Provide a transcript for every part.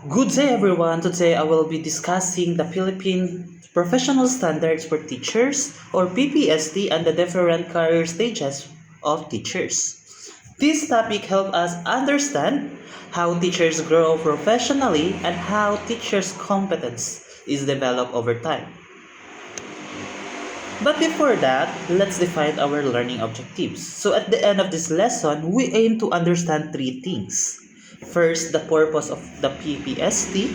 Good day everyone. Today I will be discussing the Philippine Professional Standards for Teachers or PPST and the different career stages of teachers. This topic helps us understand how teachers grow professionally and how teachers' competence is developed over time. But before that, let's define our learning objectives. So at the end of this lesson, we aim to understand three things. First, the purpose of the PPST.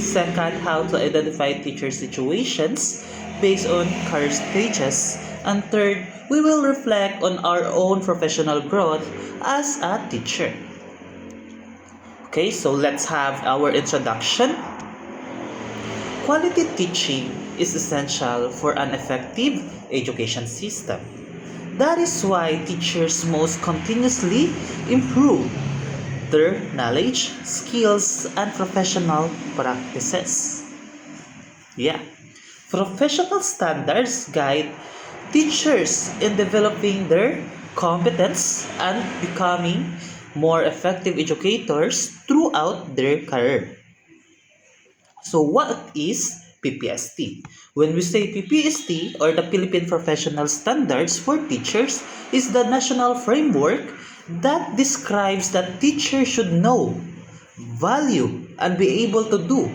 Second, how to identify teacher situations based on career stages. And third, we will reflect on our own professional growth as a teacher. Okay, so let's have our introduction. Quality teaching is essential for an effective education system. That is why teachers must continuously improve their knowledge, skills, and professional practices. Yeah. Professional standards guide teachers in developing their competence and becoming more effective educators throughout their career. So what is PPST? When we say PPST or the Philippine Professional Standards for Teachers is the national framework that describes that teachers should know, value, and be able to do.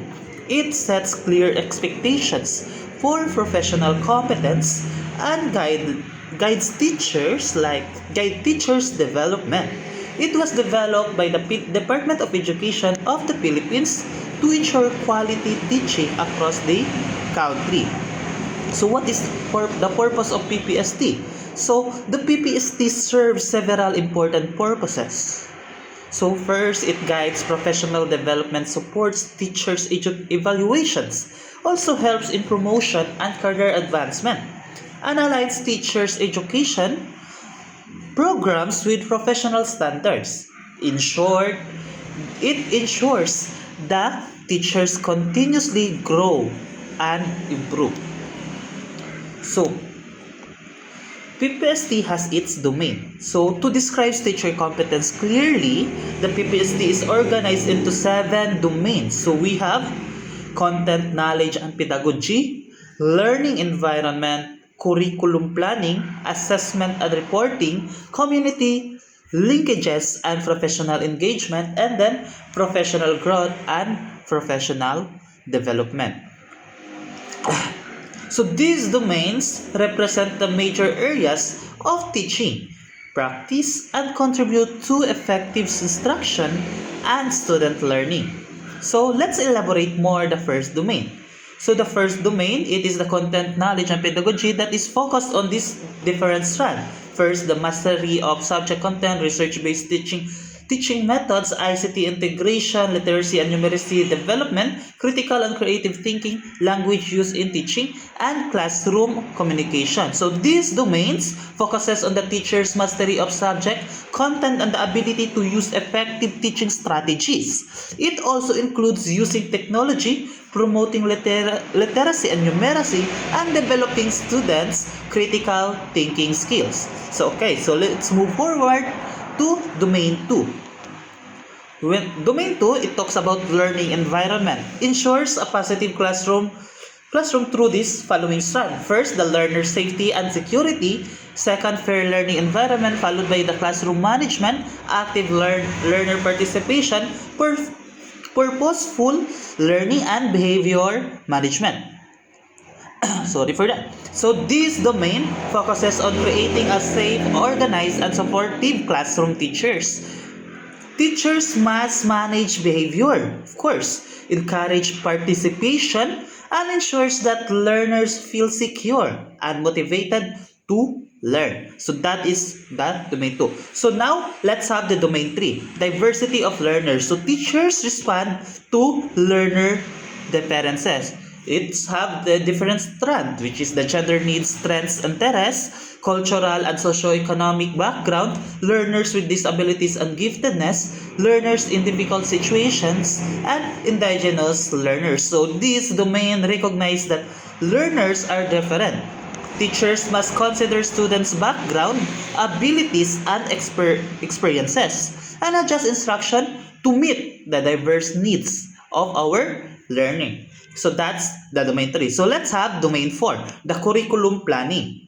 It sets clear expectations for professional competence and guides teachers development. It was developed by the Department of Education of the Philippines to ensure quality teaching across the country. So what is the purpose of PPST? So the PPST serves several important purposes. So first, it guides professional development, supports teachers' evaluations, also helps in promotion and career advancement, analyzes teachers' education programs with professional standards. In short, it ensures that teachers continuously grow and improve. So, PPST has its domain. So, to describe teacher competence clearly, the PPST is organized into 7 domains. So, we have content, knowledge, and pedagogy, learning environment, curriculum planning, assessment and reporting, community linkages and professional engagement, and then professional growth and professional development. So these domains represent the major areas of teaching, practice, and contribute to effective instruction and student learning. So let's elaborate more the first domain. So the first domain, it is the content, knowledge, and pedagogy that is focused on this different strand. First, the mastery of subject content, research-based teaching methods, ICT integration, literacy and numeracy development, critical and creative thinking, language use in teaching, and classroom communication. So these domains focuses on the teacher's mastery of subject, content, and the ability to use effective teaching strategies. It also includes using technology, promoting literacy and numeracy, and developing students' critical thinking skills. So let's move forward to Domain 2. Domain 2, it talks about learning environment. Ensures a positive classroom through this following strand. First, the learner safety and security. Second, fair learning environment, followed by the classroom management, active learner participation, purposeful learning, and behavior management. Sorry for that. So this domain focuses on creating a safe, organized, and supportive classroom teachers. Teachers must manage behavior, of course, encourage participation, and ensures that learners feel secure and motivated to learn. So that is that domain 2. So now let's have the domain 3, diversity of learners. So teachers respond to learner differences. It's have the different strand, which is the gender needs, strengths, and interests, cultural and socio-economic background, learners with disabilities and giftedness, learners in difficult situations, and indigenous learners. So this domain recognize that learners are different. Teachers must consider students' background, abilities, and experiences, and adjust instruction to meet the diverse needs of our learning. So that's the domain 3. So let's have domain 4, the curriculum planning.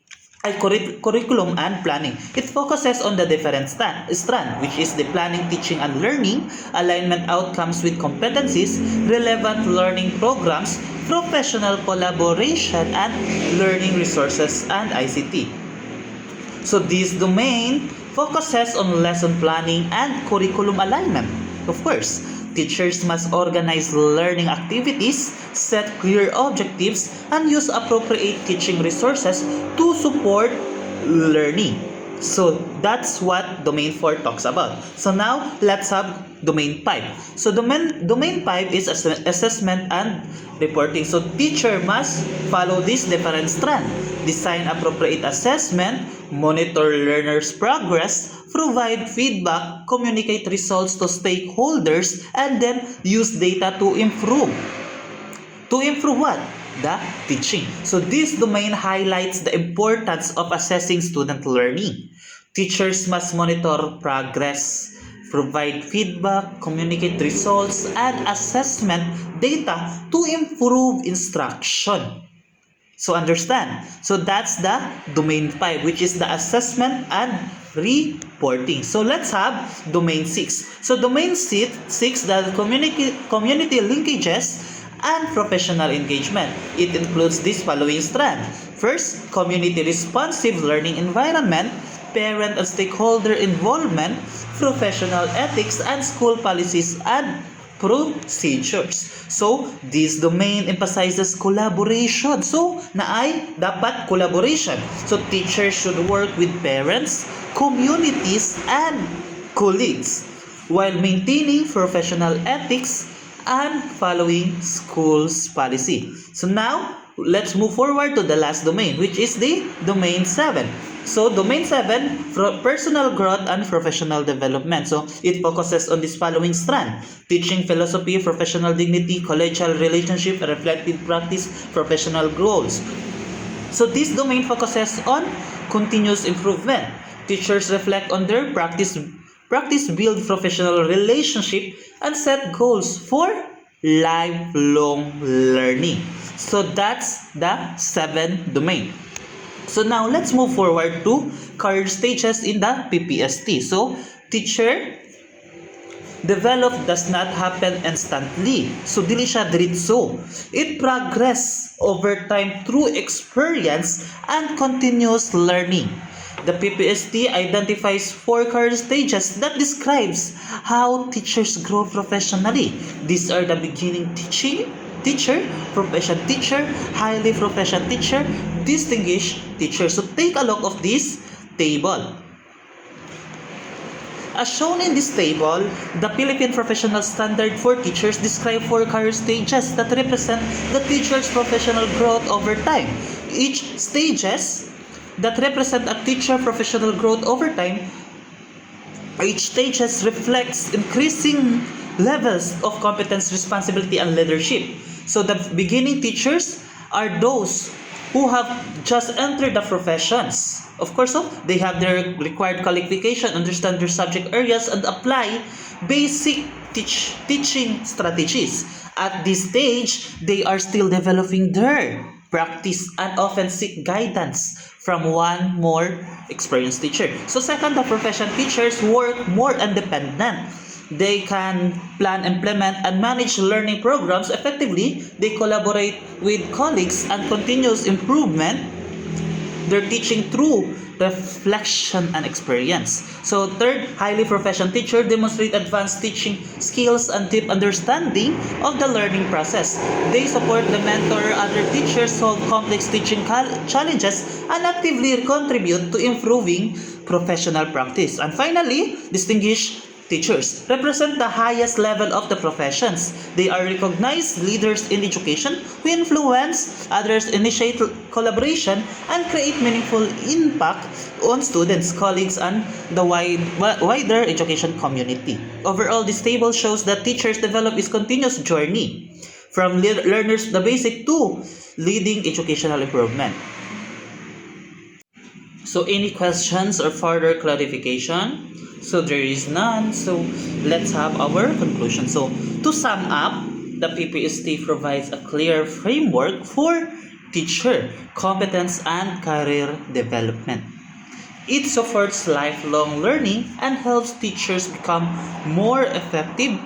Curriculum and planning. It focuses on the different strand, which is the planning, teaching, and learning, alignment outcomes with competencies, relevant learning programs, professional collaboration, and learning resources and ICT. So this domain focuses on lesson planning and curriculum alignment. Of course, teachers must organize learning activities, set clear objectives, and use appropriate teaching resources to support learning. So that's what domain 4 talks about. So now let's have domain 5. So domain 5 is assessment and reporting. So teacher must follow this different strand. Design appropriate assessment, monitor learners' progress, provide feedback, communicate results to stakeholders, and then use data to improve. To improve what? The teaching. So this domain highlights the importance of assessing student learning. Teachers must monitor progress, provide feedback, communicate results, and assessment data to improve instruction. So understand. So that's the domain 5, which is the assessment and reporting. So let's have domain 6. So domain 6, the community linkages and professional engagement. It includes this following strand. First, community responsive learning environment, parent and stakeholder involvement, professional ethics, and school policies and procedures. So, this domain emphasizes collaboration. So, naay dapat collaboration. So, teachers should work with parents, communities, and colleagues while maintaining professional ethics and following school's policy. So, now, let's move forward to the last domain, which is the domain 7. So, domain 7, personal growth and professional development. So, it focuses on this following strand: teaching philosophy, professional dignity, collegial relationship, reflective practice, professional goals. So, this domain focuses on continuous improvement. Teachers reflect on their practice, build professional relationship, and set goals for lifelong learning. So, that's the 7th domain. So now let's move forward to career stages in the PPST. So teacher develop does not happen instantly. So dili siya diretso. It progress over time through experience and continuous learning. The PPST identifies 4 career stages that describes how teachers grow professionally. These are the beginning teacher, profession teacher, highly profession teacher, distinguished teacher. So take a look of this table. As shown in this table, the Philippine Professional Standard for Teachers describe 4 career stages that represent the teacher's professional growth over time. Each stages that represent a teacher professional growth over time, each stages reflects increasing levels of competence, responsibility, and leadership. So the beginning teachers are those who have just entered the professions. Of course, they have their required qualification, understand their subject areas, and apply basic teaching strategies. At this stage, they are still developing their practice and often seek guidance from one more experienced teacher. So second, the profession teachers work more independent. They can plan, implement, and manage learning programs effectively. They collaborate with colleagues and continuous improvement. They're teaching through reflection and experience. So third, highly professional teacher demonstrate advanced teaching skills and deep understanding of the learning process. They support the mentor other teachers, solve complex teaching challenges, and actively contribute to improving professional practice. And finally, distinguished teachers represent the highest level of the professions. They are recognized leaders in education who influence others, initiate collaboration, and create meaningful impact on students, colleagues, and the wider education community. Overall, this table shows that teachers develop is continuous journey from learners the basic to leading educational improvement. So any questions or further clarification? So there is none. So let's have our conclusion. So to sum up, the PPST provides a clear framework for teacher competence and career development. It supports lifelong learning and helps teachers become more effective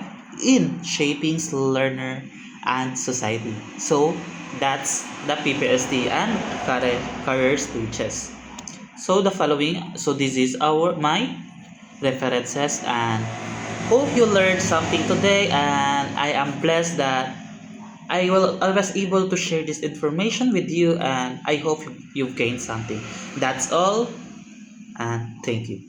in shaping learner and society. So that's the PPSD and career stages. So this is my references, and hope you learned something today, and I am blessed that I was able to share this information with you, and I hope you've gained something. That's all, and thank you.